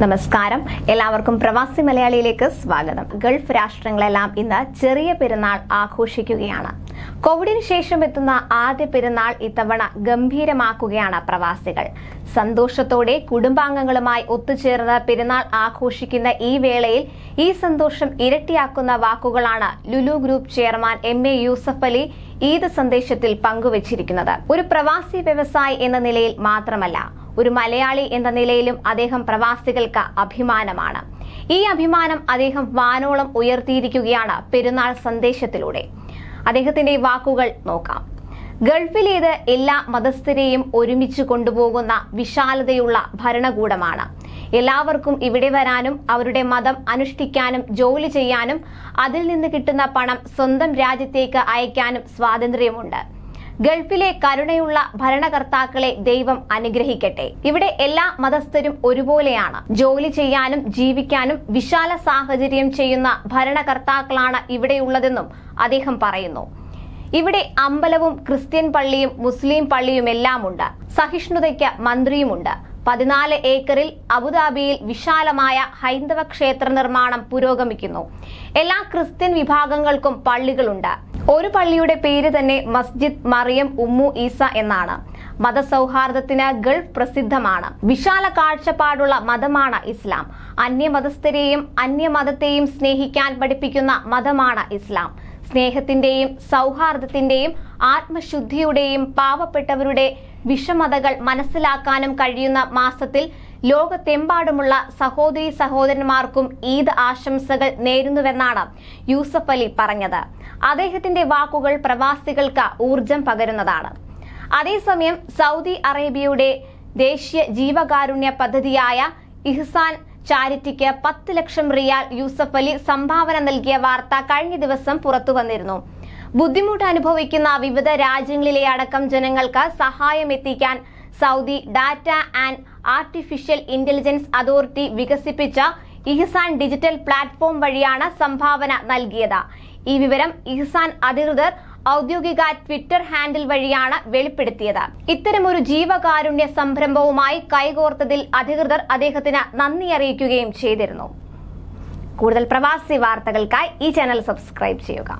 നമസ്കാരം, എല്ലാവർക്കും പ്രവാസി മലയാളിയിലേക്ക് സ്വാഗതം. ഗൾഫ് രാഷ്ട്രങ്ങളെല്ലാം ഇന്ന് ചെറിയ പെരുന്നാൾ ആഘോഷിക്കുകയാണ്. കോവിഡിന് ശേഷം എത്തുന്ന ആദ്യ പെരുന്നാൾ ഇത്തവണ ഗംഭീരമാക്കുകയാണ് പ്രവാസികൾ. സന്തോഷത്തോടെ കുടുംബാംഗങ്ങളുമായി ഒത്തുചേർന്ന് പെരുന്നാൾ ആഘോഷിക്കുന്ന ഈ വേളയിൽ ഈ സന്തോഷം ഇരട്ടിയാക്കുന്ന വാക്കുകളാണ് Lulu group chairman MA Yusuff Ali Eid സന്ദേശത്തിൽ പങ്കുവച്ചിരിക്കുന്നത്. ഒരു പ്രവാസി വ്യവസായി എന്ന നിലയിൽ മാത്രമല്ല, ഒരു മലയാളി എന്ന നിലയിലും അദ്ദേഹം പ്രവാസികൾക്ക് അഭിമാനമാണ്. ഈ അഭിമാനം അദ്ദേഹം വാനോളം ഉയർത്തിയിരിക്കുകയാണ് പെരുന്നാൾ സന്ദേശത്തിലൂടെ. അദ്ദേഹത്തിന്റെ വാക്കുകൾ നോക്കാം. ഗൾഫിലേത് എല്ലാ മതസ്ഥരെയും ഒരുമിച്ച് കൊണ്ടുപോകുന്ന വിശാലതയുള്ള ഭരണകൂടമാണ്. എല്ലാവർക്കും ഇവിടെ വരാനും അവരുടെ മതം അനുഷ്ഠിക്കാനും ജോലി ചെയ്യാനും അതിൽ നിന്ന് കിട്ടുന്ന പണം സ്വന്തം രാജ്യത്തേക്ക് അയക്കാനും സ്വാതന്ത്ര്യമുണ്ട്. ഗൾഫിലെ കരുണയുള്ള ഭരണകർത്താക്കളെ ദൈവം അനുഗ്രഹിക്കട്ടെ. ഇവിടെ എല്ലാ മതസ്ഥരും ഒരുപോലെയാണ്. ജോലി ചെയ്യാനും ജീവിക്കാനും വിശാല സാഹചര്യം ചെയ്യുന്ന ഭരണകർത്താക്കളാണ് ഇവിടെയുള്ളതെന്നും അദ്ദേഹം പറയുന്നു. ഇവിടെ അമ്പലവും ക്രിസ്ത്യൻ പള്ളിയും മുസ്ലിം പള്ളിയുമെല്ലാം ഉണ്ട്. സഹിഷ്ണുതയ്ക്ക് മന്ത്രിയുമുണ്ട്. 14 ഏക്കറിൽ അബുദാബിയിൽ വിശാലമായ ഹൈന്ദവ ക്ഷേത്ര നിർമ്മാണം പുരോഗമിക്കുന്നു. എല്ലാ ക്രിസ്ത്യൻ വിഭാഗങ്ങൾക്കും പള്ളികളുണ്ട്. ഒരു പള്ളിയുടെ പേര് തന്നെ മസ്ജിദ് മറിയം ഉമ്മു ഈസ എന്നാണ്. മതസൗഹാർദ്ദത്തിന് ഗൾഫ് പ്രസിദ്ധമാണ്. വിശാല കാഴ്ചപ്പാടുള്ള മതമാണ് ഇസ്ലാം. അന്യമതസ്ഥരെയും അന്യമതത്തെയും സ്നേഹിക്കാൻ പഠിപ്പിക്കുന്ന മതമാണ് ഇസ്ലാം. സ്നേഹത്തിന്റെയും സൗഹാർദ്ദത്തിന്റെയും ആത്മശുദ്ധിയുടെയും പാവപ്പെട്ടവരുടെ വിഷമതകൾ മനസ്സിലാക്കാനും കഴിയുന്ന മാസത്തിൽ ലോകത്തെമ്പാടുമുള്ള സഹോദരീ സഹോദരന്മാർക്കും ഈദ് ആശംസകൾ നേരുന്നുവെന്നാണ് യൂസഫ് അലി പറഞ്ഞത്. അദ്ദേഹത്തിന്റെ വാക്കുകൾ പ്രവാസികൾക്ക് ഊർജം പകരുന്നതാണ്. അതേസമയം സൗദി അറേബ്യയുടെ ദേശീയ ജീവകാരുണ്യ പദ്ധതിയായ ഇഹ്സാൻ ചാരിറ്റിക്ക് 10 ലക്ഷം റിയാൽ യൂസഫ് അലി സംഭാവന നൽകിയ വാർത്ത കഴിഞ്ഞ ദിവസം പുറത്തു വന്നിരുന്നു. ബുദ്ധിമുട്ട് അനുഭവിക്കുന്ന വിവിധ രാജ്യങ്ങളിലെ അടക്കം ജനങ്ങൾക്ക് സഹായം എത്തിക്കാൻ Saudi data and artificial intelligence authority വികസിപ്പിച്ച ഇഹ്സാൻ ഡിജിറ്റൽ പ്ലാറ്റ്ഫോം വഴിയാണ് സംഭാവന നൽകിയത്. ഈ വിവരം ഇഹ്സാൻ അധികൃതർ ഔദ്യോഗിക ട്വിറ്റർ ഹാൻഡിൽ വഴിയാണ് വെളിപ്പെടുത്തിയത്. ഇത്തരമൊരു ജീവകാരുണ്യ സംരംഭവുമായി കൈകോർത്തതിൽ അധികൃതർ അദ്ദേഹത്തിന് നന്ദി അറിയിക്കുകയും ചെയ്തിരുന്നു. കൂടുതൽ പ്രവാസി വാർത്തകൾക്കായി ഈ ചാനൽ സബ്സ്ക്രൈബ് ചെയ്യുക.